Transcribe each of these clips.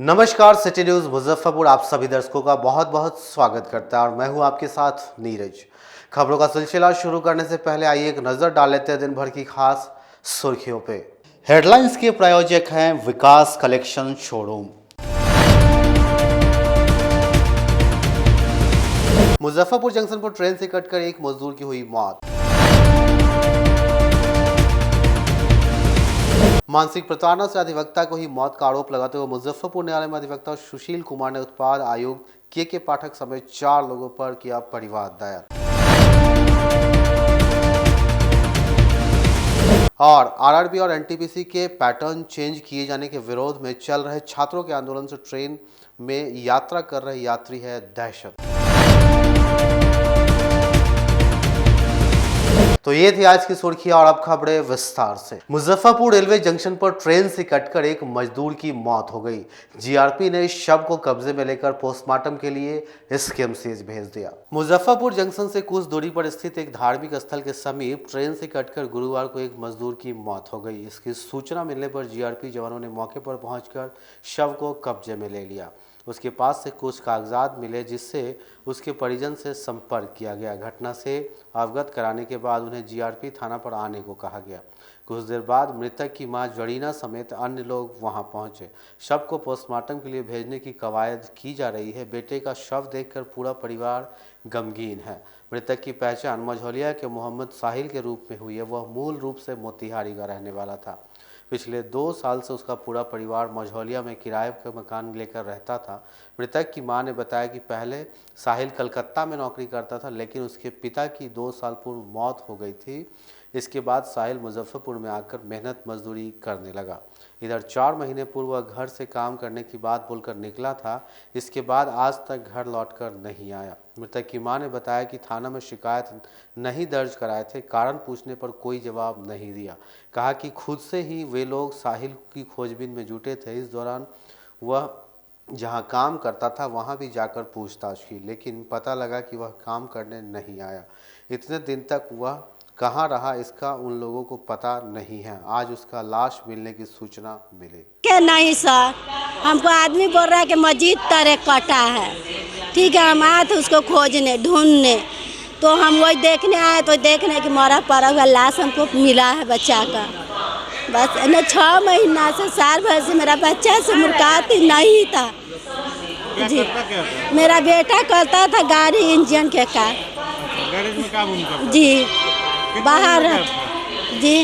नमस्कार, city news Muzaffarpur आप सभी दर्शकों का बहुत बहुत स्वागत करता है और मैं हूं आपके साथ नीरज। खबरों का सिलसिला शुरू करने से पहले आइए एक नजर डाल लेते हैं दिन भर की खास सुर्खियों पे। हेडलाइंस के प्रायोजक हैं विकास कलेक्शन शोरूम। मुजफ्फरपुर जंक्शन पर ट्रेन से कटकर एक मजदूर की हुई मौत। मानसिक प्रताड़ना से अधिवक्ता को ही मौत का आरोप लगाते हुए मुजफ्फरपुर न्यायालय में अधिवक्ता सुशील कुमार ने उत्पाद आयुक्त के पाठक समेत 4 लोगों पर किया परिवाद दायर। और आरआरबी और एनटीपीसी के पैटर्न चेंज किए जाने के विरोध में चल रहे छात्रों के आंदोलन से ट्रेन में यात्रा कर रहे यात्री है दहशत। तो ये थी आज की सुर्खियां और अब खबरें विस्तार से। मुजफ्फरपुर रेलवे जंक्शन पर ट्रेन से कटकर एक मजदूर की मौत हो गई। जीआरपी ने शव को कब्जे में लेकर पोस्टमार्टम के लिए एसकेएमसीएच भेज दिया। मुजफ्फरपुर जंक्शन से कुछ दूरी पर स्थित एक धार्मिक स्थल के समीप ट्रेन से कटकर गुरुवार को एक मजदूर की मौत हो गई। इसकी सूचना मिलने पर जीआरपी जवानों ने मौके पर पहुंचकर शव को कब्जे में ले लिया। उसके पास से कुछ कागजात मिले जिससे उसके परिजन से संपर्क किया गया। घटना से अवगत कराने के बाद उन्हें जीआरपी थाना पर आने को कहा गया। कुछ देर बाद मृतक की मां जरीना समेत अन्य लोग वहां पहुंचे। शव को पोस्टमार्टम के लिए भेजने की कवायद की जा रही है। बेटे का शव देखकर पूरा परिवार गमगीन है। मृतक की पहचान मझौलिया के मोहम्मद साहिल के रूप में हुई है। वह मूल रूप से मोतिहारी का रहने वाला था। पिछले 2 साल से उसका पूरा परिवार मझौलिया में किराए का मकान लेकर रहता था। मृतक की मां ने बताया कि पहले साहिल कलकत्ता में नौकरी करता था, लेकिन उसके पिता की 2 साल पूर्व मौत हो गई थी। इसके बाद साहिल मुजफ्फरपुर में आकर मेहनत मजदूरी करने लगा। इधर 4 महीने पूर्व वह घर से काम करने की बात बोलकर निकला था। इसके बाद आज तक घर लौटकर नहीं आया। मृतक की मां ने बताया कि थाना में शिकायत नहीं दर्ज कराए थे। कारण पूछने पर कोई जवाब नहीं दिया। कहा कि खुद से ही वे लोग साहिल की खोजबीन में जुटे थे। इस दौरान वह जहां काम करता था वहां भी जाकर पूछताछ की, लेकिन पता लगा कि वह काम करने नहीं आया। इतने दिन तक वह कहाँ रहा इसका उन लोगों को पता नहीं है। आज उसका लाश मिलने की सूचना मिली। क्या नहीं सर, हमको आदमी बोल रहा है कि मस्जिद तरह कटा है। ठीक है, हम आए थे उसको खोजने ढूंढने, तो हम वही देखने आए तो देखने कि मरा पड़ा हुआ लाश हमको मिला है बच्चा का। बस न 6 महीना से साल भर से मेरा बच्चा से मुलाकात ही नहीं था जी। मेरा बेटा करता था गाड़ी इंजन के काम। गैरेज में काम उनका जी बाहर जी।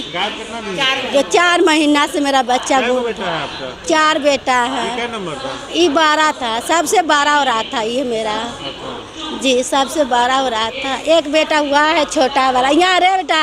जो 4 महीना से मेरा बच्चा बेटा है आपका? 4 बेटा है। क्या नंबर था? ये 12 था, सबसे 12 हो रहा था ये मेरा जी, सबसे 12 हो रहा था। एक बेटा हुआ है छोटा वाला। यहाँ रे बेटा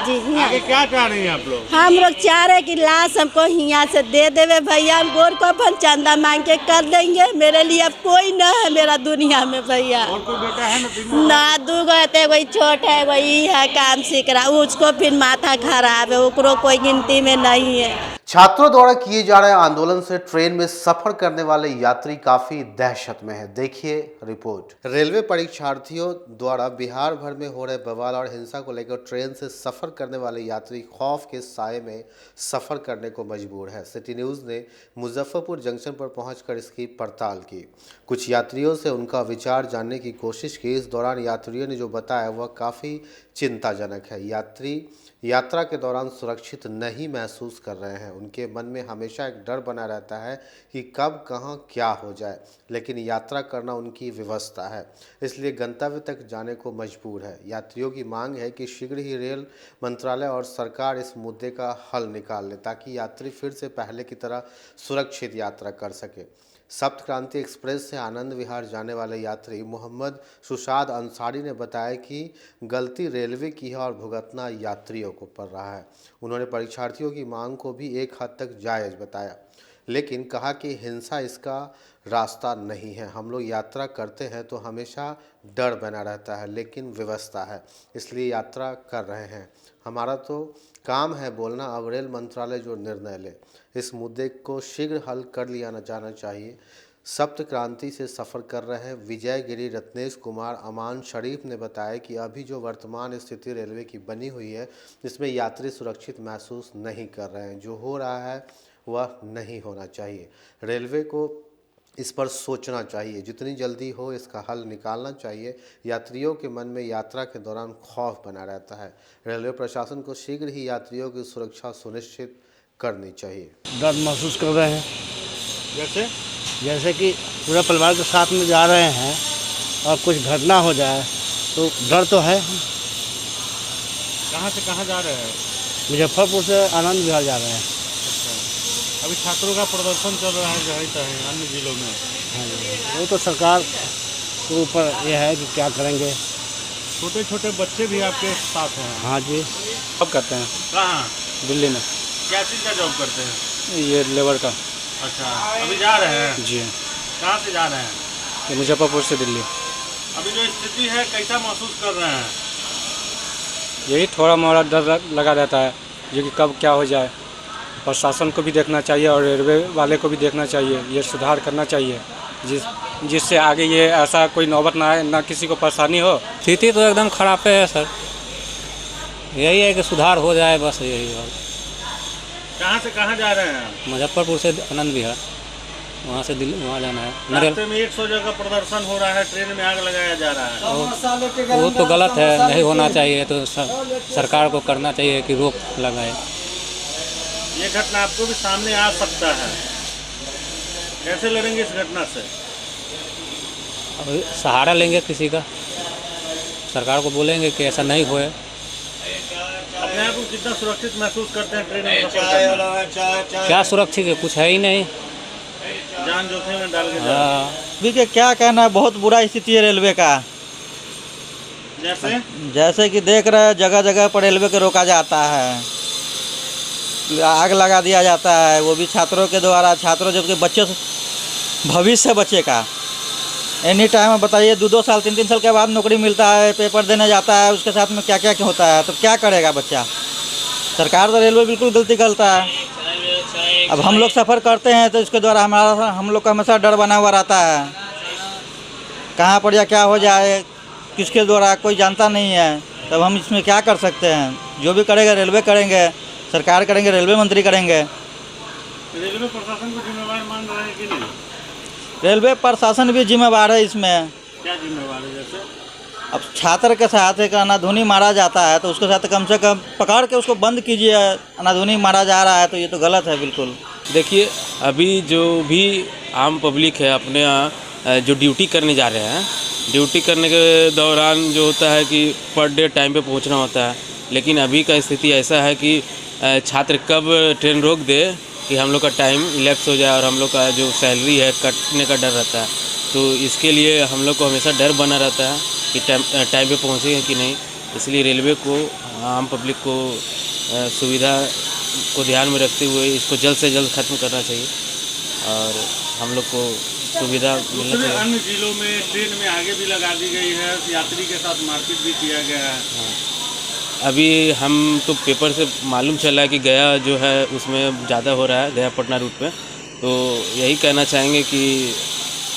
जी। आगे क्या चाह रही हैं आप लोग? हम लोग चाह रहे कि लाश हमको यहाँ से दे देवे भैया। हम गोर को अपन चंदा मांग के कर देंगे। मेरे लिए अब कोई न है मेरा दुनिया में भैया। और कोई बेटा है ना? ना 2 थे, वही छोटा है, वही है काम सीख रहा। उसको फिर माथा खराब है, उसको कोई गिनती में नहीं है। छात्रों द्वारा किए जा रहे आंदोलन से ट्रेन में सफर करने वाले यात्री काफी दहशत में है। देखिए रिपोर्ट। रेलवे परीक्षार्थियों द्वारा बिहार भर में हो रहे बवाल और हिंसा को लेकर ट्रेन से सफर करने वाले यात्री खौफ के साए में सफर करने को मजबूर है। सिटी न्यूज ने मुजफ्फरपुर जंक्शन पर पहुंचकर इसकी पड़ताल की। कुछ यात्रियों से उनका विचार जानने की कोशिश की। इस दौरान यात्रियों ने जो बताया वह काफी चिंताजनक है। यात्री यात्रा के दौरान सुरक्षित नहीं महसूस कर रहे हैं। उनके मन में हमेशा एक डर बना रहता है कि कब कहां क्या हो जाए, लेकिन यात्रा करना उनकी व्यवस्था है, इसलिए गंतव्य तक जाने को मजबूर है। यात्रियों की मांग है कि शीघ्र ही रेल मंत्रालय और सरकार इस मुद्दे का हल निकाल ले ताकि यात्री फिर से पहले की तरह सुरक्षित यात्रा कर सके। सप्त क्रांति एक्सप्रेस से आनंद विहार जाने वाले यात्री मोहम्मद सुशाद अंसारी ने बताया कि गलती रेलवे की है और भुगतना यात्रियों को पड़ रहा है। उन्होंने परीक्षार्थियों की मांग को भी एक हद तक जायज़ बताया, लेकिन कहा कि हिंसा इसका रास्ता नहीं है। हम लोग यात्रा करते हैं तो हमेशा डर बना रहता है, लेकिन व्यवस्था है, इसलिए यात्रा कर रहे हैं। हमारा तो काम है बोलना, अब रेल मंत्रालय जो निर्णय ले इस मुद्दे को शीघ्र हल कर लिया जाना चाहिए। सप्त क्रांति से सफ़र कर रहे विजयगिरी रत्नेश कुमार अमान शरीफ ने बताया कि अभी जो वर्तमान स्थिति रेलवे की बनी हुई है इसमें यात्री सुरक्षित महसूस नहीं कर रहे हैं। जो हो रहा है वह नहीं होना चाहिए। रेलवे को इस पर सोचना चाहिए, जितनी जल्दी हो इसका हल निकालना चाहिए। यात्रियों के मन में यात्रा के दौरान खौफ बना रहता है। रेलवे प्रशासन को शीघ्र ही यात्रियों की सुरक्षा सुनिश्चित करनी चाहिए। डर महसूस कर रहे हैं, जैसे जैसे कि पूरा परिवार के साथ में जा रहे हैं और कुछ घटना हो जाए तो डर तो है। कहाँ से कहाँ जा रहे हैं? मुजफ्फरपुर से आनंद विहार जा रहे हैं। अच्छा, अभी छात्रों का प्रदर्शन चल रहा है जहाँ तहीं अन्य जिलों में। हाँ जी, वो तो सरकार के ऊपर ये है कि क्या करेंगे। छोटे छोटे बच्चे भी आपके साथ हैं? हाँ जी, जॉब करते हैं कहाँ? दिल्ली में, क्या चीज़ का जॉब करते हैं? ये लेबर का। अच्छा, अभी जा रहे हैं? जी, कहाँ से जा रहे हैं? ये मुजफ्फरपुर से दिल्ली। अभी जो स्थिति है कैसा महसूस कर रहे हैं? यही थोड़ा मोड़ा डर लगा रहता है जो कि कब क्या हो जाए। प्रशासन को भी देखना चाहिए और रेलवे वाले को भी देखना चाहिए, ये सुधार करना चाहिए जिससे आगे ये ऐसा कोई नौबत ना आए, ना किसी को परेशानी हो। स्थिति तो एकदम खराब पे है सर, यही है कि सुधार हो जाए, बस यही है। कहाँ से कहाँ जा रहे हैं? मुजफ्फरपुर से आनंद विहार, वहाँ से दिल्ली, वहाँ जाना है। रास्ते में 100 जगह प्रदर्शन हो रहा है, ट्रेन में आग लगाया जा रहा है। वो तो गलत है, नहीं होना चाहिए। तो सरकार को करना चाहिए कि रोक लगाए। ये घटना आपको भी सामने आ सकता है, कैसे लड़ेंगे इस घटना से? अब सहारा लेंगे किसी का, सरकार को बोलेंगे कि ऐसा नहीं होए। अपने आप को कितना सुरक्षित महसूस करते हैं ट्रेन में सफर करना? क्या सुरक्षित है, कुछ है ही नहीं। जान जोखिम में डाल के जा रहे हैं। हाँ, अभी के क्या कहना, बहुत बुरा स्थिति है रेलवे का। जैसे कि देख रहे हैं जगह जगह पर रेलवे को रोका जाता है, आग लगा दिया जाता है, वो भी छात्रों के द्वारा। छात्रों जबकि बच्चे भविष्य बच्चे का एनी टाइम बताइए 2-2 साल 3-3 साल के बाद नौकरी मिलता है, पेपर देने जाता है, उसके साथ में क्या क्या होता है, तो क्या करेगा बच्चा। सरकार तो रेलवे बिल्कुल गलती करता है। अब हम लोग सफ़र करते हैं तो इसके द्वारा हम लोग का हमेशा डर बना हुआ रहता है, कहाँ पर या क्या हो जाए किसके द्वारा कोई जानता नहीं है। तब हम इसमें क्या कर सकते हैं, जो भी करेगा रेलवे करेंगे, सरकार करेंगे, रेलवे मंत्री करेंगे। रेलवे प्रशासन को जिम्मेवार मान रहे हैं कि नहीं? रेलवे प्रशासन भी जिम्मेवार है इसमें। क्या जिम्मेवार है? जैसे अब छात्र के साथ एक अनाधुनी मारा जाता है तो उसके साथ कम से कम पकड़ के उसको बंद कीजिए। अनाधुनी मारा जा रहा है तो ये तो गलत है बिल्कुल। देखिए, अभी जो भी आम पब्लिक है अपने यहाँ जो ड्यूटी करने जा रहे हैं, ड्यूटी करने के दौरान जो होता है कि पर डे टाइम पे पहुंचना होता है। लेकिन अभी का स्थिति ऐसा है कि छात्र कब ट्रेन रोक दे कि हम लोग का टाइम इलेप्स हो जाए और हम लोग का जो सैलरी है कटने का डर रहता है। तो इसके लिए हम लोग को हमेशा डर बना रहता है कि टाइम पे पहुँचेंगे कि नहीं। इसलिए रेलवे को, आम पब्लिक को सुविधा को ध्यान में रखते हुए इसको जल्द से जल्द ख़त्म करना चाहिए और हम लोग को सुविधा मिलना दूसरे चाहिए। अन्य जिलों में ट्रेन में आगे भी लगा दी गई है, यात्री के साथ मारपीट भी किया गया है। अभी हम तो पेपर से मालूम चला है कि गया जो है उसमें ज़्यादा हो रहा है, गया पटना रूट पे। तो यही कहना चाहेंगे कि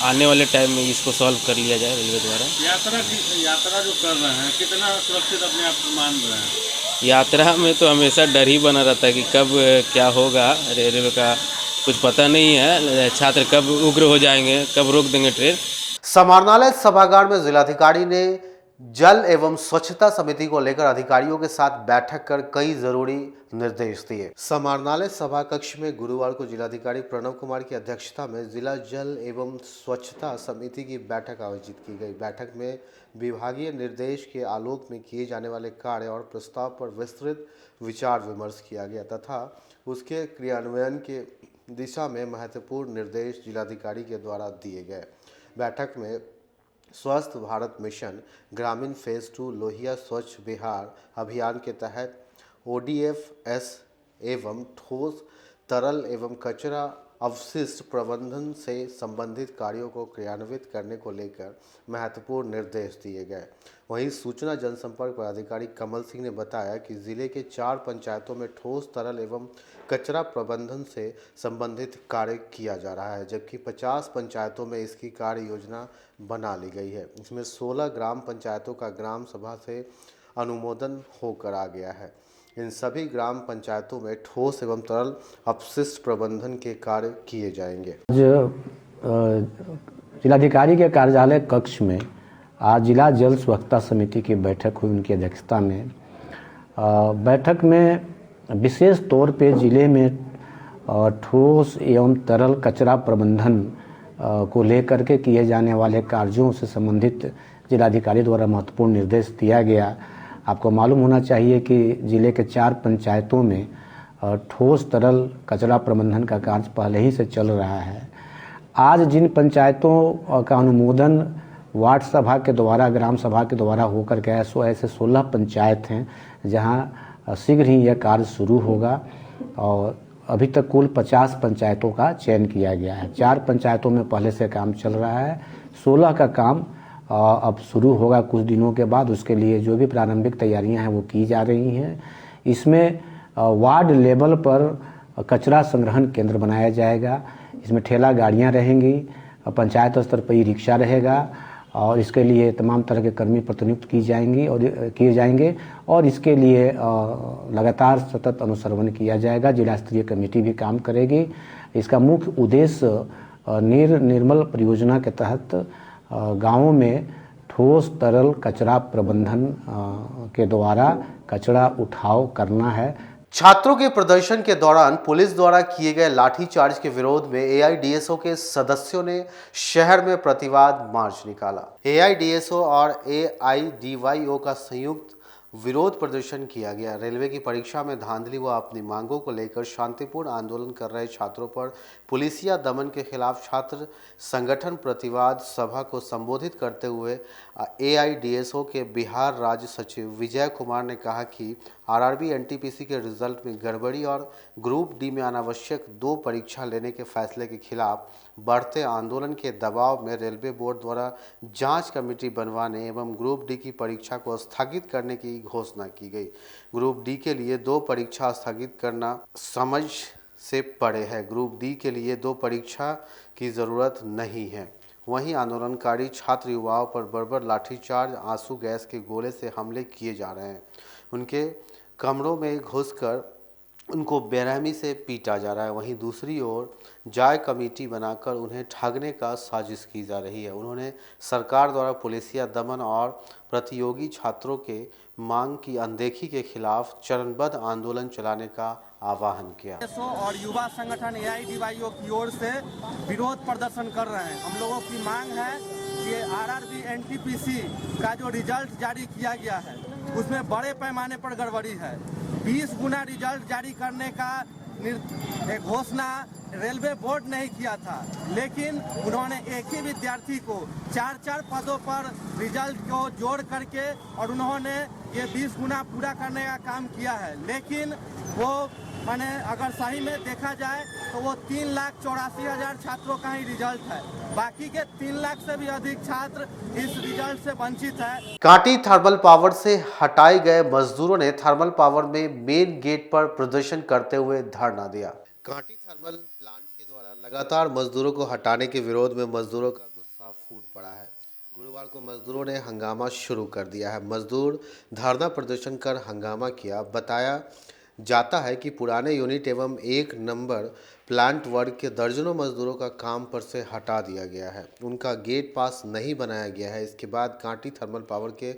आने वाले टाइम में इसको सॉल्व कर लिया जाए रेलवे द्वारा। यात्रा जो कर रहे हैं कितना सुरक्षित अपने आप को मान रहे हैं? यात्रा में तो हमेशा डर ही बना रहता है कि कब क्या होगा, रेलवे का कुछ पता नहीं है। छात्र कब उग्र हो जाएंगे, कब रोक देंगे ट्रेन। समाहरणालय सभागार में जिलाधिकारी ने जल एवं स्वच्छता समिति को लेकर अधिकारियों के साथ बैठक कर कई जरूरी निर्देश दिए। समाहरणालय सभा कक्ष में गुरुवार को जिलाधिकारी प्रणव कुमार की अध्यक्षता में जिला जल एवं स्वच्छता समिति की बैठक आयोजित की गई। बैठक में विभागीय निर्देश के आलोक में किए जाने वाले कार्य और प्रस्ताव पर विस्तृत विचार विमर्श किया गया तथा उसके क्रियान्वयन के दिशा में महत्वपूर्ण निर्देश जिलाधिकारी के द्वारा दिए गए। बैठक में स्वस्थ भारत मिशन ग्रामीण फेज 2 लोहिया स्वच्छ बिहार अभियान के तहत ODF-S एवं ठोस तरल एवं कचरा अवशिष्ट प्रबंधन से संबंधित कार्यों को क्रियान्वित करने को लेकर महत्वपूर्ण निर्देश दिए गए। वहीं सूचना जनसंपर्क पदाधिकारी कमल सिंह ने बताया कि जिले के 4 पंचायतों में ठोस तरल एवं कचरा प्रबंधन से संबंधित कार्य किया जा रहा है, जबकि 50 पंचायतों में इसकी कार्य योजना बना ली गई है। इसमें 16 ग्राम पंचायतों का ग्राम सभा से अनुमोदन होकर आ गया है। इन सभी ग्राम पंचायतों में ठोस एवं तरल अपशिष्ट प्रबंधन के कार्य किए जाएंगे। जिलाधिकारी के कार्यालय कक्ष में आज जिला जल स्वच्छता समिति की बैठक हुई, उनकी अध्यक्षता में। बैठक में विशेष तौर पे जिले में ठोस एवं तरल कचरा प्रबंधन को लेकर के किए जाने वाले कार्यों से संबंधित जिलाधिकारी द्वारा महत्वपूर्ण निर्देश दिया गया। आपको मालूम होना चाहिए कि जिले के 4 पंचायतों में ठोस तरल कचरा प्रबंधन का कार्य पहले ही से चल रहा है। आज जिन पंचायतों का अनुमोदन वार्ड सभा के द्वारा, ग्राम सभा के द्वारा होकर गया, सो ऐसे 16 पंचायत हैं जहां शीघ्र ही यह कार्य शुरू होगा और अभी तक कुल 50 पंचायतों का चयन किया गया है। 4 पंचायतों में पहले से काम चल रहा है, 16 का काम अब शुरू होगा कुछ दिनों के बाद। उसके लिए जो भी प्रारंभिक तैयारियां हैं वो की जा रही हैं। इसमें वार्ड लेवल पर कचरा संग्रहण केंद्र बनाया जाएगा। इसमें ठेला गाड़ियां रहेंगी, पंचायत स्तर पर ई रिक्शा रहेगा और इसके लिए तमाम तरह के कर्मी प्रतिनियुक्त किए जाएंगे और इसके लिए लगातार सतत अनुश्रवण किया जाएगा। जिला स्तरीय कमेटी भी काम करेगी। इसका मुख्य उद्देश्य निर्मल परियोजना के तहत गांवों में ठोस तरल कचरा प्रबंधन के द्वारा कचरा उठाव करना है। छात्रों के प्रदर्शन के दौरान पुलिस द्वारा किए गए लाठीचार्ज के विरोध में एआईडीएसओ के सदस्यों ने शहर में प्रतिवाद मार्च निकाला। एआईडीएसओ और एआईडीवाईओ का संयुक्त विरोध प्रदर्शन किया गया। रेलवे की परीक्षा में धांधली व अपनी मांगों को लेकर शांतिपूर्ण आंदोलन कर रहे छात्रों पर पुलिसिया दमन के खिलाफ छात्र संगठन प्रतिवाद सभा को संबोधित करते हुए एआईडीएसओ के बिहार राज्य सचिव विजय कुमार ने कहा कि आरआरबी एनटीपीसी के रिजल्ट में गड़बड़ी और ग्रुप डी में अनावश्यक 2 परीक्षा लेने के फैसले के खिलाफ बढ़ते आंदोलन के दबाव में रेलवे बोर्ड द्वारा जांच कमेटी बनवाने एवं ग्रुप डी की परीक्षा को स्थगित करने की घोषणा की गई। ग्रुप डी के लिए 2 परीक्षा स्थगित करना समझ से परे है। ग्रुप डी के लिए 2 परीक्षा की ज़रूरत नहीं है। वहीं आंदोलनकारी छात्र युवाओं पर बर्बर लाठीचार्ज, आंसू गैस के गोले से हमले किए जा रहे हैं। उनके कमरों में घुसकर उनको बेरहमी से पीटा जा रहा है। वहीं दूसरी ओर जाय कमेटी बनाकर उन्हें ठगने का साजिश की जा रही है। उन्होंने सरकार द्वारा पुलिसिया दमन और प्रतियोगी छात्रों के मांग की अनदेखी के खिलाफ चरणबद्ध आंदोलन चलाने का आह्वान किया। और युवा संगठन एआईडीवाईओ की ओर से विरोध प्रदर्शन कर रहे हैं। हम लोगों की मांग है कि आरआरबी एनटीपीसी का जो रिजल्ट जारी किया गया है उसमें बड़े पैमाने पर गड़बड़ी है। 20 गुना रिजल्ट जारी करने का घोषणा रेलवे बोर्ड ने किया था, लेकिन उन्होंने एक ही विद्यार्थी को 4 पदों पर रिजल्ट को जोड़ करके और उन्होंने ये 20 गुना पूरा करने का काम किया है। लेकिन वो माने अगर सही में देखा जाए तो वो 3,84,000 छात्रों का ही रिजल्ट है। बाकी के 3 लाख से भी अधिक छात्र इस रिजल्ट से वंचित है। कांटी थर्मल पावर से हटाए गए मजदूरों ने थर्मल पावर में मेन गेट पर प्रदर्शन करते हुए धरना दिया। कांटी थर्मल प्लांट के द्वारा लगातार मजदूरों को हटाने के विरोध में मजदूरों का गुस्सा फूट पड़ा है। गुरुवार को मजदूरों ने हंगामा शुरू कर दिया है। मजदूर धरना प्रदर्शन कर हंगामा किया। बताया जाता है कि पुराने यूनिट एवं 1 नंबर प्लांट वर्ग के दर्जनों मजदूरों का काम पर से हटा दिया गया है। उनका गेट पास नहीं बनाया गया है। इसके बाद कांटी थर्मल पावर के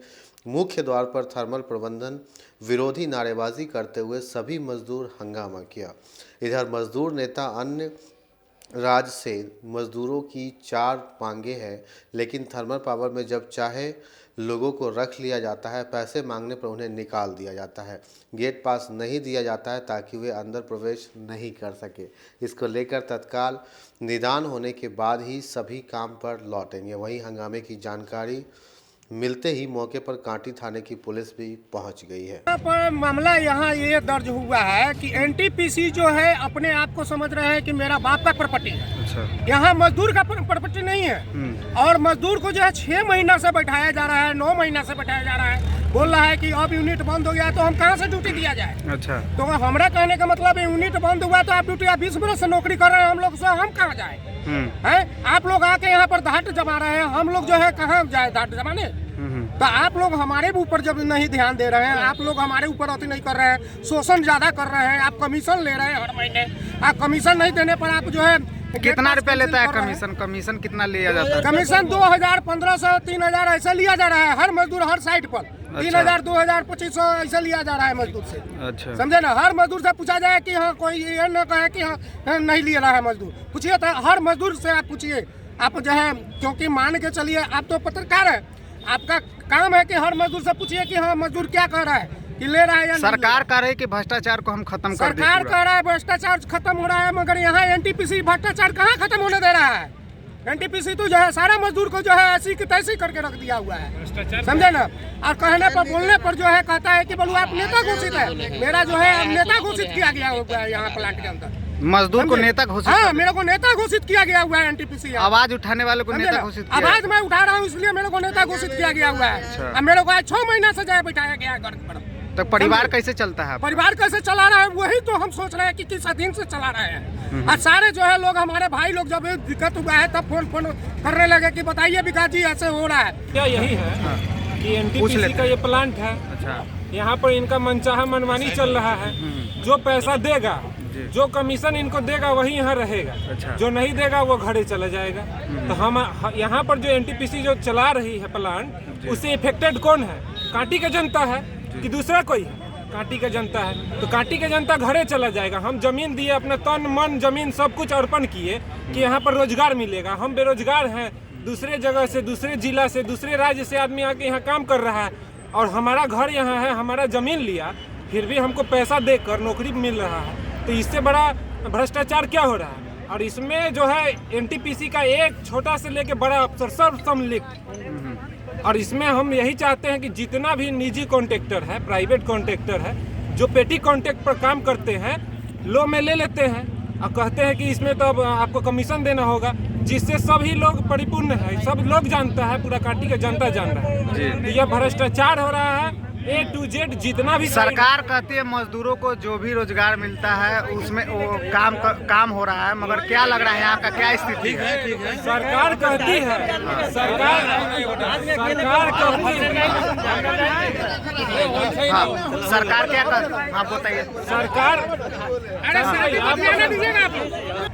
मुख्य द्वार पर थर्मल प्रबंधन विरोधी नारेबाजी करते हुए सभी मजदूर हंगामा किया। इधर मजदूर नेता अन्य राज्य से मजदूरों की 4 मांगे हैं, लेकिन थर्मल पावर में जब चाहे लोगों को रख लिया जाता है, पैसे मांगने पर उन्हें निकाल दिया जाता है। गेट पास नहीं दिया जाता है ताकि वे अंदर प्रवेश नहीं कर सके। इसको लेकर तत्काल निदान होने के बाद ही सभी काम पर लौटेंगे। वहीं हंगामे की जानकारी मिलते ही मौके पर कांटी थाने की पुलिस भी पहुंच गई है। पर मामला यहाँ ये दर्ज हुआ है कि एनटीपीसी जो है अपने आप को समझ रहे हैं कि मेरा बाप का प्रॉपर्टी है। अच्छा। यहाँ मजदूर का प्रॉपर्टी नहीं है और मजदूर को जो है 6 महीना से बैठाया जा रहा है, 9 महीना से बैठाया जा रहा है। बोल रहा है कि अब यूनिट बंद हो गया तो हम कहाँ से ड्यूटी दिया जाए। अच्छा। तो हमारा कहने का मतलब है यूनिट बंद हुआ तो आप ड्यूटी 20 बरस से नौकरी कर रहे हैं, हम लोग से हम कहाँ जाए हैं? आप लोग आके यहाँ पर धाट जमा रहे हैं, हम लोग जो है कहाँ जाए धाट जमाने। तो आप लोग हमारे ऊपर जब नहीं ध्यान दे रहे हैं, आप लोग हमारे ऊपर अति नहीं कर रहे हैं, शोषण ज्यादा कर रहे हैं, आप कमीशन ले रहे हैं हर महीने। आप कमीशन नहीं देने पर आप जो है कितना रुपया लेता है कमीशन? कमीशन कितना लिया जाता है? कमीशन 2000, 1500, 3000 ऐसे लिया जा रहा है हर मजदूर हर साइड पर। 3000, 2000, 2500 ऐसे लिया जा रहा है मजदूर से। अच्छा, समझे ना? हर मजदूर से पूछा जाए कि हाँ, कोई ये न कहे कि हाँ नहीं ले रहा है मजदूर। पूछिए तो हर मजदूर से आप पूछिए, आप जो है, क्योंकि मान के चलिए आप तो पत्रकार है, आपका काम है कि हर मजदूर से पूछिए कि हाँ मजदूर क्या कह रहा है, कि ले रहा है या सरकार कह रही है कि भ्रष्टाचार को हम खत्म कर दें। सरकार कह रहा है भ्रष्टाचार खत्म हो रहा है, मगर यहाँ एनटीपीसी भ्रष्टाचार कहाँ खत्म होने दे रहा है? एनटीपीसी तो जो है सारा मजदूर को जो है ऐसी की तैसी करके रख दिया हुआ है, समझे ना? और कहने पर बोलने पर जो है कहता है कि बोलू आप नेता घोषित है। मेरा जो है नेता घोषित किया गया हुआ है यहाँ प्लांट के अंदर। मजदूर को नेता घोषित? हाँ, मेरे को नेता घोषित किया गया हुआ है एनटीपीसी। आवाज उठाने वाले को नेता घोषित किया? आवाज मैं उठा रहा हूँ इसलिए मेरे को नेता घोषित किया गया हुआ है। अब मेरे को आज 6 महीना से जाए बैठाया गया है। तो परिवार कैसे चलता है? परिवार कैसे चला रहा है वही तो हम सोच रहे हैं कि किस अधीन से चला रहे हैं। और सारे जो है लोग, हमारे भाई लोग जब दिक्कत हुआ है तब फोन करने लगे कि बताइए विकास जी ऐसे हो रहा है। क्या यही है कि एनटीपीसी का ये प्लांट है। अच्छा, यहाँ पर इनका मनचाहा मनमानी चल रहा है। जो पैसा देगा, जो कमीशन इनको देगा वही यहाँ रहेगा। अच्छा, जो नहीं देगा वो घरे चला जाएगा। तो हम यहाँ पर जो एनटीपीसी जो चला रही है प्लांट, उससे इफेक्टेड कौन है? कांटी का जनता है कि दूसरा कोई है? कांटी का जनता है। तो कांटी का जनता घरे चला जाएगा। हम जमीन दिए, अपना तन मन जमीन सब कुछ अर्पण किए कि यहाँ पर रोजगार मिलेगा। हम बेरोजगार हैं, दूसरे जगह से, दूसरे जिला से, दूसरे राज्य से आदमी आके यहाँ काम कर रहा है और हमारा घर यहाँ है, हमारा जमीन लिया, फिर भी हमको पैसा देकर नौकरी मिल रहा है। तो इससे बड़ा भ्रष्टाचार क्या हो रहा है? और इसमें जो है एनटीपीसी का एक छोटा से लेके बड़ा अफसर सब सम्मिलित। और इसमें हम यही चाहते हैं कि जितना भी निजी कॉन्ट्रैक्टर है, प्राइवेट कॉन्ट्रैक्टर है, जो पेटी कॉन्ट्रैक्ट पर काम करते हैं, लो में ले लेते हैं और कहते हैं कि इसमें तो अब आपको कमीशन देना होगा, जिससे सभी लोग परिपूर्ण है, सब लोग जानता है, पूरा कांटी का जनता जान रहा है। तो यह भ्रष्टाचार हो रहा है A to Z जितना भी। सरकार कहती है मजदूरों को जो भी रोजगार मिलता है उसमें वो काम हो रहा है, मगर क्या लग रहा है यहाँ का क्या स्थिति है? सरकार कहती है, सरकार कहती है। हाँ, सरकार क्या कर? हाँ बताइए। सरकार,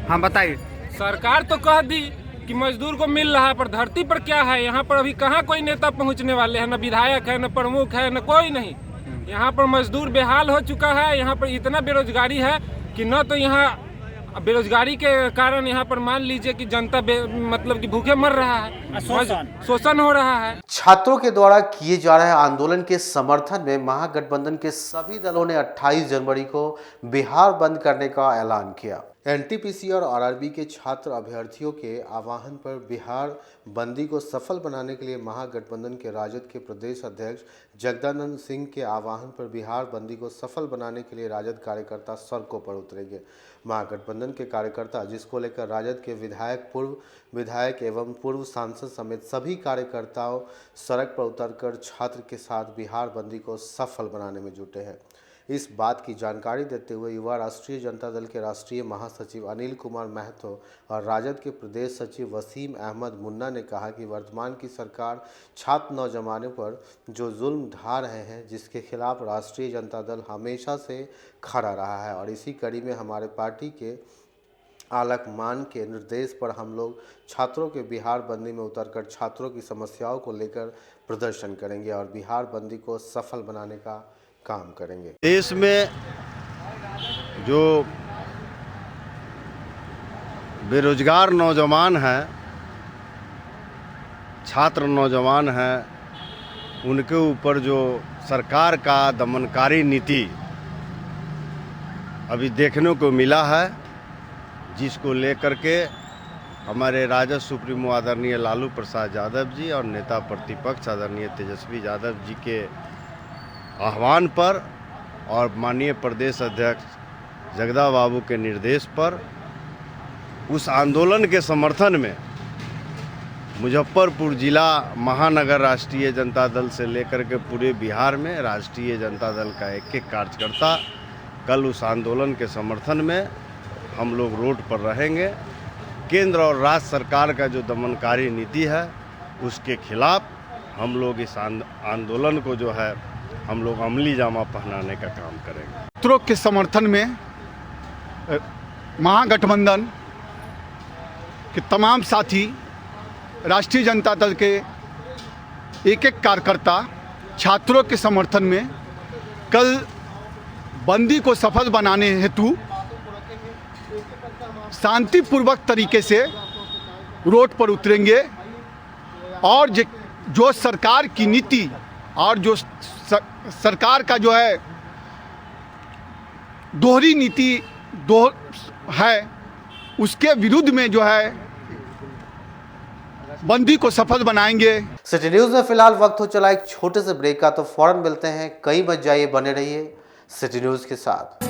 हाँ बताइए। सरकार तो कह दी कि मजदूर को मिल रहा है, पर धरती पर क्या है? यहाँ पर अभी कहाँ कोई नेता पहुँचने वाले हैं? न विधायक है, न प्रमुख है, न कोई नहीं। यहाँ पर मजदूर बेहाल हो चुका है। यहाँ पर इतना बेरोजगारी है कि न तो यहाँ बेरोजगारी के कारण यहाँ पर मान लीजिए कि जनता मतलब कि भूखे मर रहा है, शोषण हो रहा है। छात्रों के द्वारा किए जा रहे आंदोलन के समर्थन में महागठबंधन के सभी दलों ने 28 जनवरी को बिहार बंद करने का ऐलान किया। एनटीपीसी और आरआरबी के छात्र अभ्यर्थियों के आह्वान पर बिहार बंदी को सफल बनाने के लिए महागठबंधन के राजद के प्रदेश अध्यक्ष जगदानंद सिंह के आह्वान पर बिहार बंदी को सफल बनाने के लिए राजद कार्यकर्ता सड़कों पर उतरेंगे। महागठबंधन के कार्यकर्ता, जिसको लेकर राजद के विधायक, पूर्व विधायक एवं पूर्व सांसद समेत सभी कार्यकर्ताओं सड़क पर उतरकर छात्र के साथ बिहार बंदी को सफल बनाने में जुटे हैं। इस बात की जानकारी देते हुए युवा राष्ट्रीय जनता दल के राष्ट्रीय महासचिव अनिल कुमार महतो और राजद के प्रदेश सचिव वसीम अहमद मुन्ना ने कहा कि वर्तमान की सरकार छात्र नौजवानों पर जो जुल्म ढा रहे हैं, जिसके खिलाफ राष्ट्रीय जनता दल हमेशा से खड़ा रहा है और इसी कड़ी में हमारे पार्टी के आलक मान के निर्देश पर हम लोग छात्रों के बिहार बंदी में उतरकर छात्रों की समस्याओं को लेकर प्रदर्शन करेंगे और बिहार बंदी को सफल बनाने का काम करेंगे। देश में जो बेरोजगार नौजवान हैं, छात्र नौजवान हैं, उनके ऊपर जो सरकार का दमनकारी नीति अभी देखने को मिला है, जिसको लेकर के हमारे राजद सुप्रीमो आदरणीय लालू प्रसाद यादव जी और नेता प्रतिपक्ष आदरणीय तेजस्वी यादव जी के आह्वान पर और माननीय प्रदेश अध्यक्ष जगदा बाबू के निर्देश पर उस आंदोलन के समर्थन में मुजफ्फरपुर जिला महानगर राष्ट्रीय जनता दल से लेकर के पूरे बिहार में राष्ट्रीय जनता दल का एक एक कार्यकर्ता कल उस आंदोलन के समर्थन में हम लोग रोड पर रहेंगे। केंद्र और राज्य सरकार का जो दमनकारी नीति है उसके खिलाफ हम लोग इस आंदोलन को जो है हम लोग अमली जामा पहनाने का काम करेंगे। छात्रों के समर्थन में महागठबंधन के तमाम साथी, राष्ट्रीय जनता दल के एक एक कार्यकर्ता छात्रों के समर्थन में कल बंदी को सफल बनाने हेतु शांतिपूर्वक तरीके से रोड पर उतरेंगे और जो सरकार की नीति और जो सरकार का जो है दोहरी नीति है उसके विरुद्ध में जो है बंदी को सफल बनाएंगे। सिटी न्यूज में फिलहाल वक्त हो चला एक छोटे से ब्रेक का, तो फौरन मिलते हैं। कहीं मत जाइए, बने रहिए सिटी न्यूज के साथ।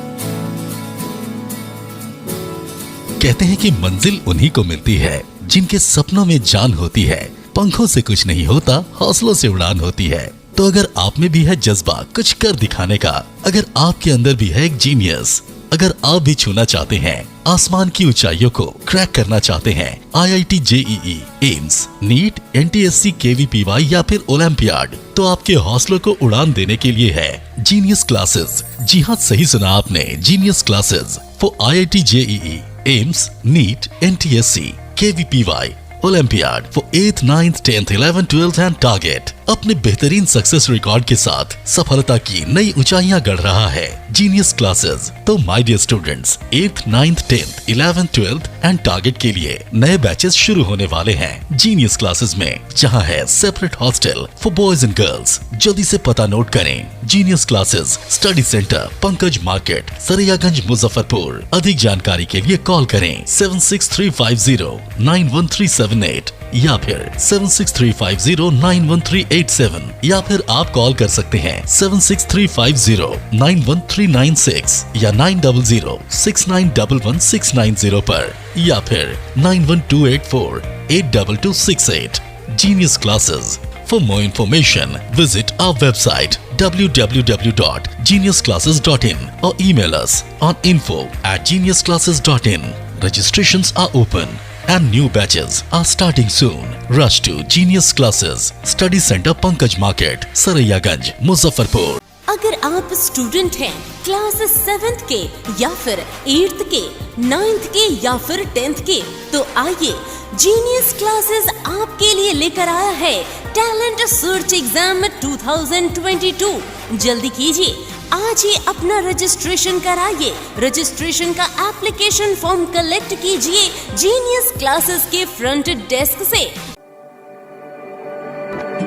कहते हैं कि मंजिल उन्हीं को मिलती है जिनके सपनों में जान होती है। पंखों से कुछ नहीं होता, हौसलों से उड़ान होती है। तो अगर आप में भी है जज्बा कुछ कर दिखाने का, अगर आपके अंदर भी है एक जीनियस, अगर आप भी छूना चाहते हैं आसमान की ऊंचाइयों को, क्रैक करना चाहते हैं IIT JEE, AIIMS, NEET, NTSC, KVPY या फिर ओलंपियाड, तो आपके हौसलों को उड़ान देने के लिए है जीनियस क्लासेस। जी हाँ, सही सुना आपने, genius classes for IIT JEE, AIIMS, NEET, NTSC, KVPY, olympiad for 8th, 9th, 10th, 11th, 12th and target. अपने बेहतरीन सक्सेस रिकॉर्ड के साथ सफलता की नई ऊंचाइयां गढ़ रहा है जीनियस क्लासेस। तो my dear students, 8th, 9th, 10th, 11th, 12th and target के लिए नए बैचेस शुरू होने वाले हैं जीनियस क्लासेस में, जहां है separate hostel for boys and girls. जल्दी से पता नोट करें, genius classes, study center, Pankaj market, Saraiyaganj, Muzaffarpur. अधिक जानकारी के लिए कॉल करें 763509138 या फिर 763509138 या फिर आप कॉल कर सकते हैं 76350913996 या 9006911690 पर या फिर 9128482268। Genius Classes. For more information, visit our website www.geniusclasses.in or email us on info@geniusclasses.in. Registrations are open and new batches are starting soon. Rush to Genius Classes, Study Center, Pankaj Market, Saraiyaganj, Muzaffarpur. अगर आप student हैं class 7th के या फिर 8th के, 9th के या फिर 10th के, तो आइए जीनियस क्लासेस आपके लिए लेकर आया है टैलेंट सर्च एग्जाम 2022। जल्दी कीजिए, आज ही अपना रजिस्ट्रेशन कराइए। रजिस्ट्रेशन का एप्लीकेशन फॉर्म कलेक्ट कीजिए जीनियस क्लासेस के फ्रंट डेस्क से।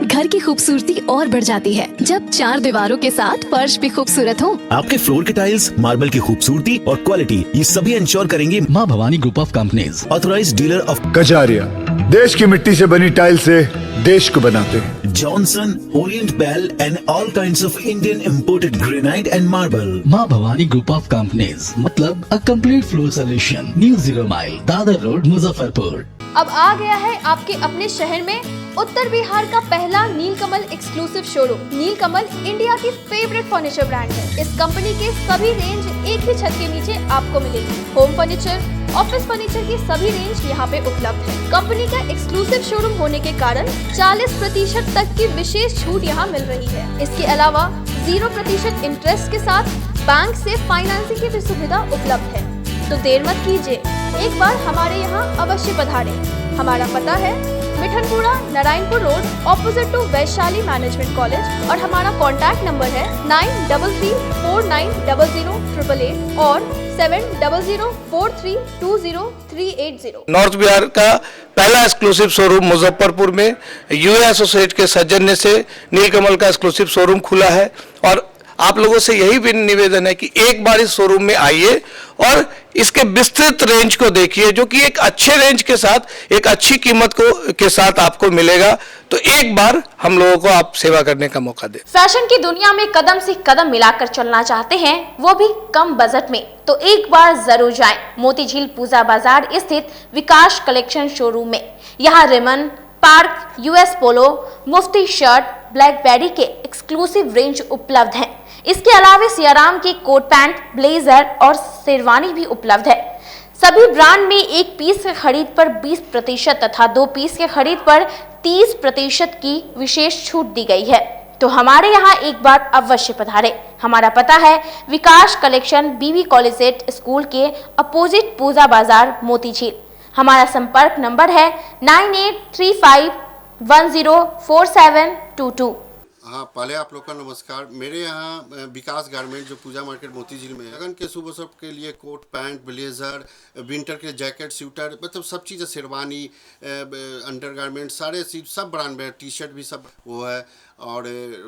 घर की खूबसूरती और बढ़ जाती है जब 4 दीवारों के साथ फर्श भी खूबसूरत हो। आपके फ्लोर के टाइल्स, मार्बल की खूबसूरती और क्वालिटी, ये सभी इंश्योर करेंगे माँ Bhavani group of companies, authorised dealer of Kacharia. देश की मिट्टी से बनी टाइल से देश को बनाते हैं। Johnson, Orient Bell and all kinds of Indian imported granite and marble. माँ भवानी ग्रुप ऑफ कंपनीज, मतलब a complete floor solution, new 0 mile, Dadar road, Muzaffarpur. अब आ गया है आपके अपने शहर में उत्तर बिहार का पहला नीलकमल एक्सक्लूसिव शोरूम। नीलकमल इंडिया की फेवरेट फर्नीचर ब्रांड है। इस कंपनी के सभी रेंज एक ही छत के नीचे आपको मिलेगी। होम फर्नीचर, ऑफिस फर्नीचर की सभी रेंज यहाँ पे उपलब्ध है। कंपनी का एक्सक्लूसिव शोरूम होने के कारण 40% तक की विशेष छूट यहाँ मिल रही है। इसके अलावा 0% इंटरेस्ट के साथ बैंक से फाइनेंसिंग की भी सुविधा उपलब्ध है। तो देर मत कीजिए, एक बार हमारे यहाँ अवश्य पधारें। हमारा पता है Mithanpura, Narayanpur road, opposite to Vaishali management college और हमारा कॉन्टैक्ट नंबर है 9334900888 और 7004320380। नॉर्थ बिहार का पहला एक्सक्लूसिव शोरूम मुजफ्फरपुर में यूए एसोसिएट के सौजन्य से नीलकमल का एक्सक्लूसिव शोरूम खुला है और आप लोगों से यही भी निवेदन है कि एक बार इस शोरूम में आइए और इसके विस्तृत रेंज को देखिए, जो कि एक अच्छे रेंज के साथ एक अच्छी कीमत के साथ आपको मिलेगा। तो एक बार हम लोगों को आप सेवा करने का मौका दें। फैशन की दुनिया में कदम से कदम मिलाकर चलना चाहते हैं, वो भी कम बजट में, तो एक बार जरूर जाएं मोतीझील पूजा बाजार स्थित विकास कलेक्शन शोरूम में। यहाँ रेमन, पार्क, यूएस पोलो, मुफ्ती शर्ट, ब्लैकबेरी के एक्सक्लूसिव रेंज उपलब्ध हैं। इसके अलावा सियाराम के कोट पैंट, ब्लेजर और शेरवानी भी उपलब्ध है। सभी ब्रांड में 1 पीस के खरीद पर 20% तथा 2 पीस के खरीद पर 30% की विशेष छूट दी गई है। तो हमारे यहाँ एक बार अवश्य पधारे। हमारा पता है विकास कलेक्शन, बीवी कॉलेजिएट स्कूल के अपोजिट पूजा बाजार, मोतीझील। हमारा संपर्क नंबर है 9835104722। हाँ, पहले आप लोग का नमस्कार। मेरे यहाँ विकास गारमेंट जो पूजा मार्केट मोतीझील में है, लगन के शुभ अवसर के लिए कोट पैंट, ब्लेजर, विंटर के जैकेट, स्वेटर, मतलब सब चीज़ें, शेरवानी, अंडर गारमेंट, सारे चीज सब ब्रांड में, टी शर्ट भी सब वो है, और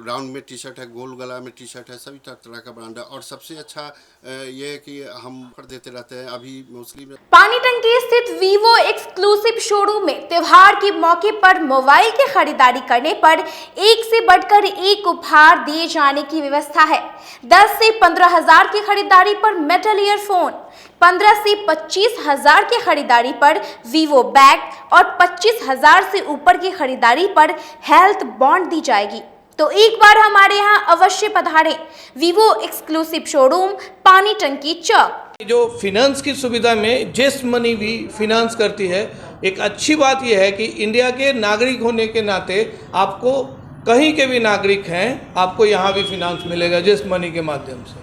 राउंड में टी शर्ट है, गोल गला में टी शर्ट है, सभी तरह का ब्रांड है। और सबसे अच्छा ये है कि हम कर देते रहते हैं अभी मोस्टली। पानी टंकी स्थित वीवो एक्सक्लूसिव शोरूम में त्योहार के मौके पर मोबाइल की खरीदारी करने पर एक से बढ़कर एक उपहार दिए जाने की व्यवस्था है। 10 से 15 हजार की खरीदारी पर मेटल ईयरफोन, 15 से 25 हजार की खरीदारी पर वीवो बैग और 25 हजार से ऊपर की खरीदारी पर हेल्थ बॉन्ड दी जाएगी। तो एक बार हमारे यहाँ अवश्य पधारें। वीवो एक्सक्लूसिव शोरूम, पानी टंकी चौक। जो फिनांस की सुविधा में जेस्ट मनी भी फिनांस करती है। एक अच्छी बात यह है कि इंडिया के नागरिक होने के नाते आपको कहीं के भी नागरिक हैं, आपको यहाँ भी फिनांस मिलेगा जेस्ट मनी के माध्यम से।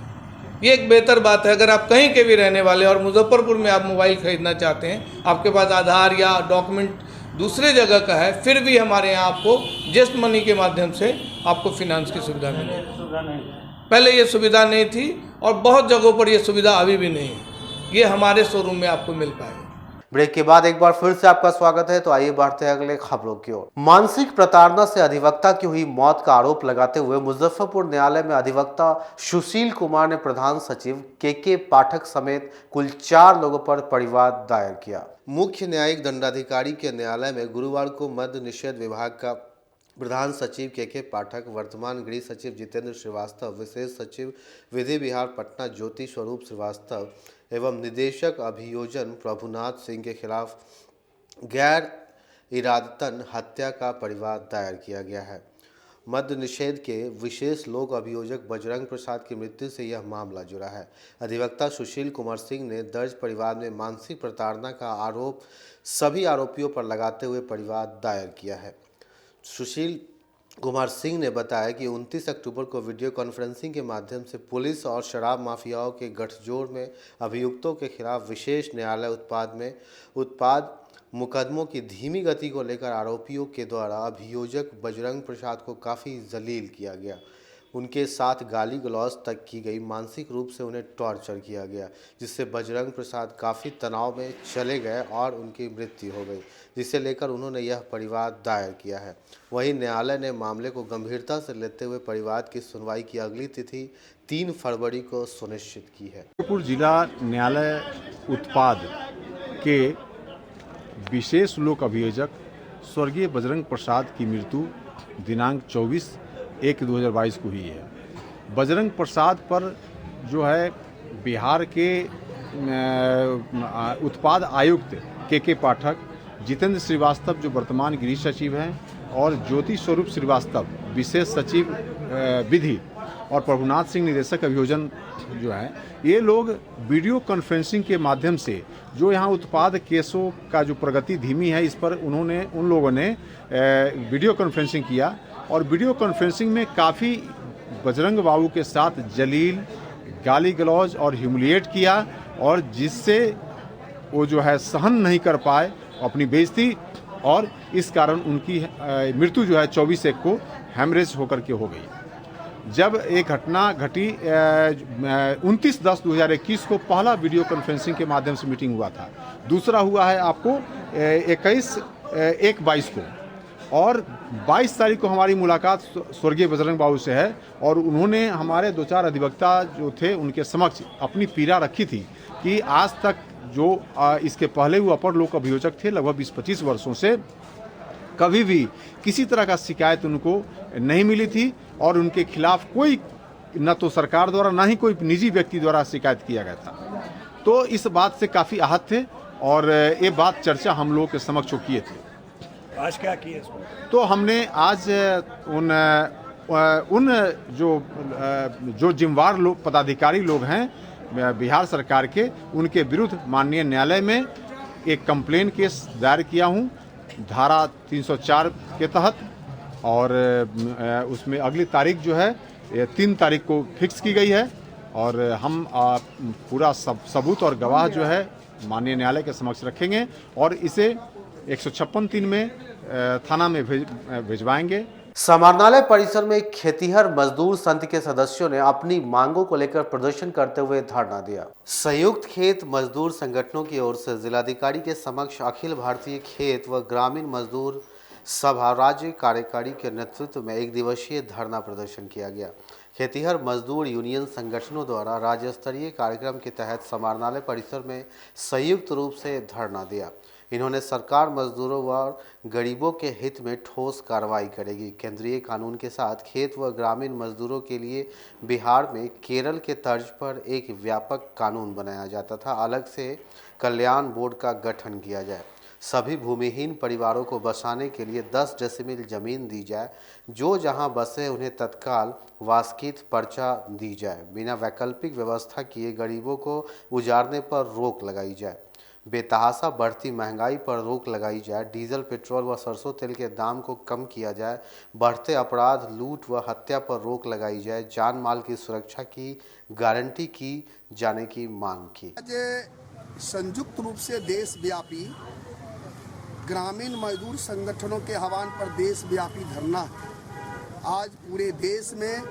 ये एक बेहतर बात है। अगर आप कहीं के भी रहने वाले और मुजफ्फरपुर में आप मोबाइल खरीदना चाहते हैं, आपके पास आधार या डॉक्यूमेंट दूसरे जगह का है, फिर भी हमारे यहाँ आपको जेस्ट मनी के माध्यम से आपको फिनांस की सुविधा मिलेगी। पहले ये सुविधा नहीं थी और बहुत जगहों पर ये सुविधा अभी भी नहीं है। ये हमारे शोरूम में आपको मिल पाएगा। ब्रेक के बाद एक बार फिर से आपका स्वागत है। तो आइए बढ़ते हैं अगले खबरों की ओर। मानसिक प्रताड़ना से अधिवक्ता की हुई मौत का आरोप लगाते हुए मुजफ्फरपुर न्यायालय में अधिवक्ता सुशील कुमार ने प्रधान सचिव के पाठक समेत कुल 4 लोगों पर परिवाद दायर किया। मुख्य न्यायिक दंडाधिकारी के न्यायालय में गुरुवार को मद्य निषेध विभाग का प्रधान सचिव के पाठक, वर्तमान गृह सचिव जितेंद्र श्रीवास्तव, विशेष सचिव विधि विहार पटना ज्योति स्वरूप श्रीवास्तव एवं निदेशक अभियोजन प्रभुनाथ सिंह के खिलाफ गैर इरादतन हत्या का परिवाद दायर किया गया है। मद्य निषेध के विशेष लोक अभियोजक बजरंग प्रसाद की मृत्यु से यह मामला जुड़ा है। अधिवक्ता सुशील कुमार सिंह ने दर्ज परिवाद में मानसिक प्रताड़ना का आरोप सभी आरोपियों पर लगाते हुए परिवाद दायर किया है। सुशील कुमार सिंह ने बताया कि 29 अक्टूबर को वीडियो कॉन्फ्रेंसिंग के माध्यम से पुलिस और शराब माफियाओं के गठजोड़ में अभियुक्तों के खिलाफ विशेष न्यायालय उत्पाद मुकदमों की धीमी गति को लेकर आरोपियों के द्वारा अभियोजक बजरंग प्रसाद को काफ़ी जलील किया गया। उनके साथ गाली गलौज तक की गई, मानसिक रूप से उन्हें टॉर्चर किया गया, जिससे बजरंग प्रसाद काफ़ी तनाव में चले गए और उनकी मृत्यु हो गई, जिसे लेकर उन्होंने यह परिवाद दायर किया है। वहीं न्यायालय ने मामले को गंभीरता से लेते हुए परिवाद की सुनवाई की अगली तिथि 3 फरवरी को सुनिश्चित की है। मुजफ्फरपुर जिला न्यायालय उत्पाद के विशेष लोक अभियोजक स्वर्गीय बजरंग प्रसाद की मृत्यु दिनांक 24/1/2022 को हुई है। बजरंग प्रसाद पर जो है बिहार के उत्पाद आयुक्त के पाठक, जितेंद्र श्रीवास्तव जो वर्तमान गृह सचिव हैं, और ज्योति स्वरूप श्रीवास्तव विशेष सचिव विधि और प्रभुनाथ सिंह निदेशक अभियोजन जो है, ये लोग वीडियो कॉन्फ्रेंसिंग के माध्यम से जो यहाँ उत्पाद केसों का जो प्रगति धीमी है, इस पर उन लोगों ने वीडियो कॉन्फ्रेंसिंग किया और वीडियो कॉन्फ्रेंसिंग में काफ़ी बजरंग बाबू के साथ जलील, गाली गलौज और ह्यूमिलिएट किया, और जिससे वो जो है सहन नहीं कर पाए अपनी बेइज्जती, और इस कारण उनकी मृत्यु जो है 24/1 को हेमरेज होकर के हो गई। जब एक घटना घटी 29/10/2021 को पहला वीडियो कॉन्फ्रेंसिंग के माध्यम से मीटिंग हुआ था, दूसरा हुआ है आपको 21/1/22 को, और 22 तारीख को हमारी मुलाकात स्वर्गीय बजरंग बाबू से है, और उन्होंने हमारे 2-4 अधिवक्ता जो थे उनके समक्ष अपनी पीड़ा रखी थी कि आज तक जो इसके पहले वो अपर लोक अभियोजक थे लगभग 20-25 वर्षों से कभी भी किसी तरह का शिकायत उनको नहीं मिली थी, और उनके खिलाफ कोई न तो सरकार द्वारा ना ही कोई निजी व्यक्ति द्वारा शिकायत किया गया था। तो इस बात से काफ़ी आहत थे और ये बात चर्चा हम लोगों के समक्ष किए थे। आज क्या किए इसको? तो हमने आज उन जो जिम्मेवार लोग, पदाधिकारी लोग हैं, बिहार सरकार के उनके विरुद्ध माननीय न्यायालय में एक कंप्लेन केस दायर किया हूं धारा 304 के तहत, और उसमें अगली तारीख जो है 3 तारीख को फिक्स की गई है, और हम पूरा सबूत और गवाह जो है माननीय न्यायालय के समक्ष रखेंगे और इसे 156(3) में थाना में भिजवाएंगे। समाहरणालय परिसर में खेतीहर मजदूर संघ के सदस्यों ने अपनी मांगों को लेकर प्रदर्शन करते हुए धरना दिया। संयुक्त खेत मजदूर संगठनों की ओर से जिलाधिकारी के समक्ष अखिल भारतीय खेत व ग्रामीण मजदूर सभा राज्य कार्यकारी के नेतृत्व में 1 दिवसीय धरना प्रदर्शन किया गया। खेतीहर मजदूर यूनियन संगठनों द्वारा राज्य स्तरीय कार्यक्रम के तहत समाहरणालय परिसर में संयुक्त रूप से धरना दिया। इन्होंने सरकार मजदूरों व गरीबों के हित में ठोस कार्रवाई करेगी। केंद्रीय कानून के साथ खेत व ग्रामीण मजदूरों के लिए बिहार में केरल के तर्ज पर एक व्यापक कानून बनाया जाए तथा अलग से कल्याण बोर्ड का गठन किया जाए। सभी भूमिहीन परिवारों को बसाने के लिए 10 डेसिमिल जमीन दी जाए। जो जहां बसे उन्हें तत्काल वास्कित पर्चा दी जाए। बिना वैकल्पिक व्यवस्था किए गरीबों को उजाड़ने पर रोक लगाई जाए। बेतहाशा बढ़ती महंगाई पर रोक लगाई जाए। डीजल, पेट्रोल व सरसों तेल के दाम को कम किया जाए। बढ़ते अपराध, लूट व हत्या पर रोक लगाई जाए। जान माल की सुरक्षा की गारंटी की जाने की मांग की। संयुक्त रूप से देशव्यापी ग्रामीण मजदूर संगठनों के आह्वान पर देशव्यापी धरना आज पूरे देश में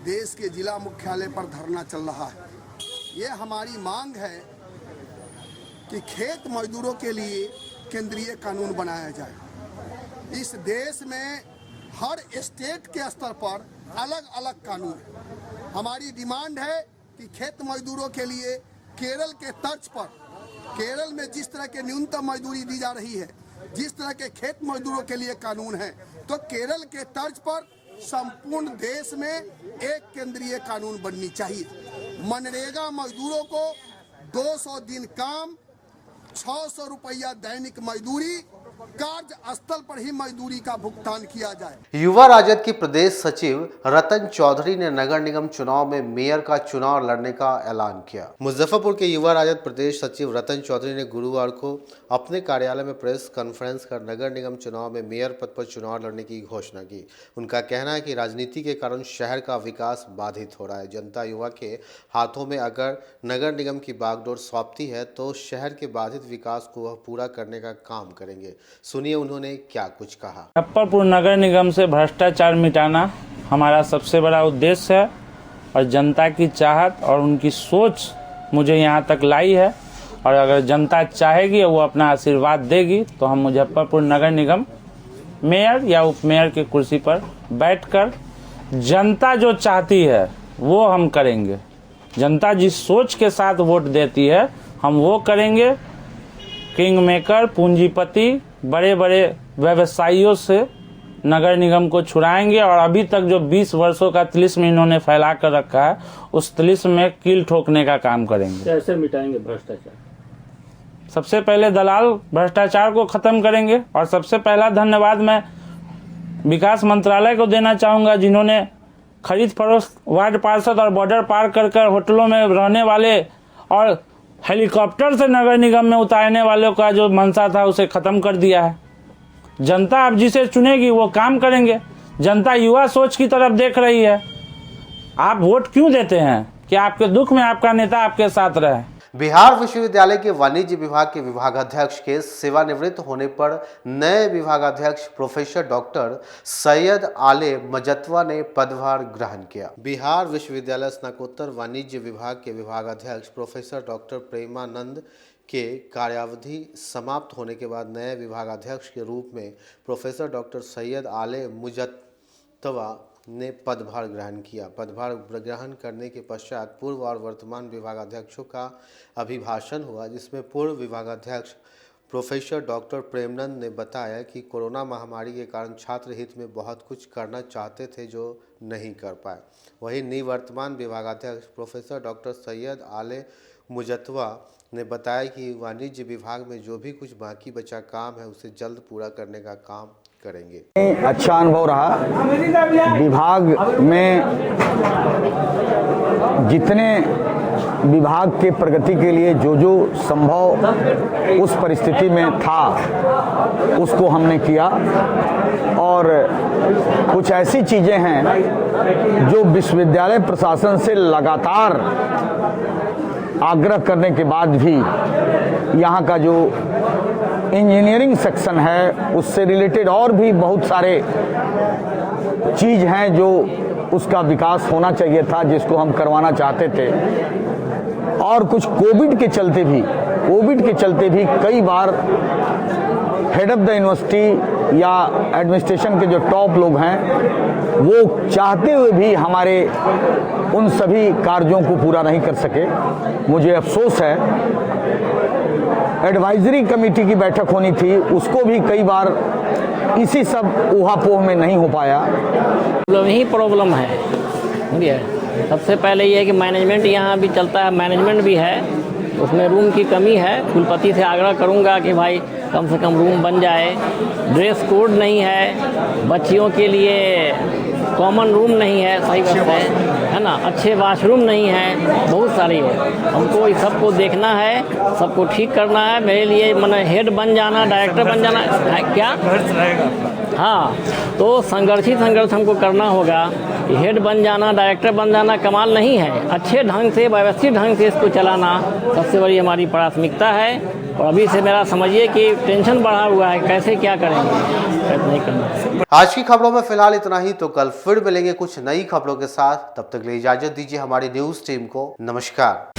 देश के जिला मुख्यालय पर धरना चल रहा है। ये हमारी मांग है कि खेत मजदूरों के लिए केंद्रीय कानून बनाया जाए। इस देश में हर स्टेट के स्तर पर अलग अलग कानून है। हमारी डिमांड है कि खेत मजदूरों के लिए केरल के तर्ज पर, केरल में जिस तरह के न्यूनतम मजदूरी दी जा रही है, जिस तरह के खेत मजदूरों के लिए कानून है, तो केरल के तर्ज पर संपूर्ण देश में एक केंद्रीय कानून बननी चाहिए। मनरेगा मजदूरों को 200 दिन काम, 600 रुपया दैनिक मजदूरी, कार्य स्थल पर ही मजदूरी का भुगतान किया जाए। युवा राजद की प्रदेश सचिव रतन चौधरी ने नगर निगम चुनाव में मेयर का चुनाव लड़ने का ऐलान किया। मुजफ्फरपुर के युवा राजद प्रदेश सचिव रतन चौधरी ने गुरुवार को अपने कार्यालय में प्रेस कॉन्फ्रेंस कर नगर निगम चुनाव में मेयर पद पर चुनाव लड़ने की घोषणा की। उनका कहना है कि राजनीति के कारण शहर का विकास बाधित हो रहा है। जनता युवा के हाथों में अगर नगर निगम की बागडोर सौंपती है तो शहर के बाधित विकास को वह पूरा करने का काम करेंगे। सुनिए उन्होंने क्या कुछ कहा। मुजफ्फरपुर नगर निगम से भ्रष्टाचार मिटाना हमारा सबसे बड़ा उद्देश्य है और जनता की चाहत और उनकी सोच मुझे यहाँ तक लाई है, और अगर जनता चाहेगी वो अपना आशीर्वाद देगी तो हम मुजफ्फरपुर नगर निगम मेयर या उप मेयर की कुर्सी पर बैठकर जनता जो चाहती है वो हम करेंगे। जनता जिस सोच के साथ वोट देती है हम वो करेंगे। किंग मेकर, पूंजीपति, बड़े बड़े व्यवसायियों से नगर निगम को छुड़ाएंगे और अभी तक जो 20 वर्षों का तिलिस्म इन्होंने फैला कर रखा है उस तिलिस्म में कील ठोकने का काम करेंगे। कैसे मिटाएंगे भ्रष्टाचार? सबसे पहले दलाल भ्रष्टाचार को खत्म करेंगे, और सबसे पहला धन्यवाद मैं विकास मंत्रालय को देना चाहूंगा जिन्होंने खरीद फरोख्त, वार्ड पार्षद और बॉर्डर पार कर होटलों में रहने वाले और हेलीकॉप्टर से नगर निगम में उतारने वालों का जो मंशा था उसे खत्म कर दिया है। जनता अब जिसे चुनेगी वो काम करेंगे। जनता युवा सोच की तरफ देख रही है। आप वोट क्यों देते हैं? कि आपके दुख में आपका नेता आपके साथ रहे। बिहार विश्वविद्यालय के वाणिज्य विभाग के विभागाध्यक्ष के सेवानिवृत्त होने पर नए विभागाध्यक्ष प्रोफेसर डॉक्टर सैयद आले मजतवा ने पदभार ग्रहण किया। बिहार विश्वविद्यालय स्नातकोत्तर वाणिज्य विभाग के विभागाध्यक्ष प्रोफेसर डॉक्टर प्रेमानंद के कार्यावधि समाप्त होने के बाद नए विभागाध्यक्ष के रूप में प्रोफेसर डॉक्टर सैयद आले मुजतवा ने पदभार ग्रहण किया। पदभार ग्रहण करने के पश्चात पूर्व और वर्तमान विभागाध्यक्षों का अभिभाषण हुआ, जिसमें पूर्व विभागाध्यक्ष प्रोफेसर डॉक्टर प्रेमानंद ने बताया कि कोरोना महामारी के कारण छात्र हित में बहुत कुछ करना चाहते थे जो नहीं कर पाए। वहीं निवर्तमान विभागाध्यक्ष प्रोफेसर डॉक्टर सैयद आले मुजतवा ने बताया कि वाणिज्य विभाग में जो भी कुछ बाकी बचा काम है उसे जल्द पूरा करने का काम करेंगे। अच्छा अनुभव रहा। विभाग में जितने विभाग के प्रगति के लिए जो जो संभव उस परिस्थिति में था उसको हमने किया, और कुछ ऐसी चीज़ें हैं जो विश्वविद्यालय प्रशासन से लगातार आग्रह करने के बाद भी यहाँ का जो इंजीनियरिंग सेक्शन है उससे रिलेटेड और भी बहुत सारे चीज़ हैं जो उसका विकास होना चाहिए था, जिसको हम करवाना चाहते थे। और कुछ कोविड के चलते भी कई बार हेड ऑफ द यूनिवर्सिटी या एडमिनिस्ट्रेशन के जो टॉप लोग हैं वो चाहते हुए भी हमारे उन सभी कार्यों को पूरा नहीं कर सके। मुझे अफसोस है। एडवाइजरी कमेटी की बैठक होनी थी, उसको भी कई बार इसी सब ऊहापोह में नहीं हो पाया। यही प्रॉब्लम है, समझिए। सबसे पहले ये है कि मैनेजमेंट यहाँ भी चलता है, मैनेजमेंट भी है, उसमें रूम की कमी है। कुलपति से आग्रह करूँगा कि भाई कम से कम रूम बन जाए। ड्रेस कोड नहीं है, बच्चियों के लिए कॉमन रूम नहीं है सही वक्त है ना, अच्छे वाशरूम नहीं है, बहुत सारी है। हमको इस सबको देखना है, सबको ठीक करना है। मेरे लिए मैंने हेड बन जाना, डायरेक्टर बन जाना है क्या? हाँ, तो संघर्ष हमको करना होगा। हेड बन जाना, डायरेक्टर बन जाना कमाल नहीं है। अच्छे ढंग से, व्यवस्थित ढंग से इसको चलाना सबसे बड़ी हमारी प्राथमिकता है। और अभी से मेरा समझिए कि टेंशन बढ़ा हुआ है, कैसे क्या करेंगे, कैसे नहीं करना। आज की खबरों में फिलहाल इतना ही। तो कल फिर मिलेंगे कुछ नई खबरों के साथ। तब तक के लिए इजाजत दीजिए हमारी न्यूज टीम को। नमस्कार।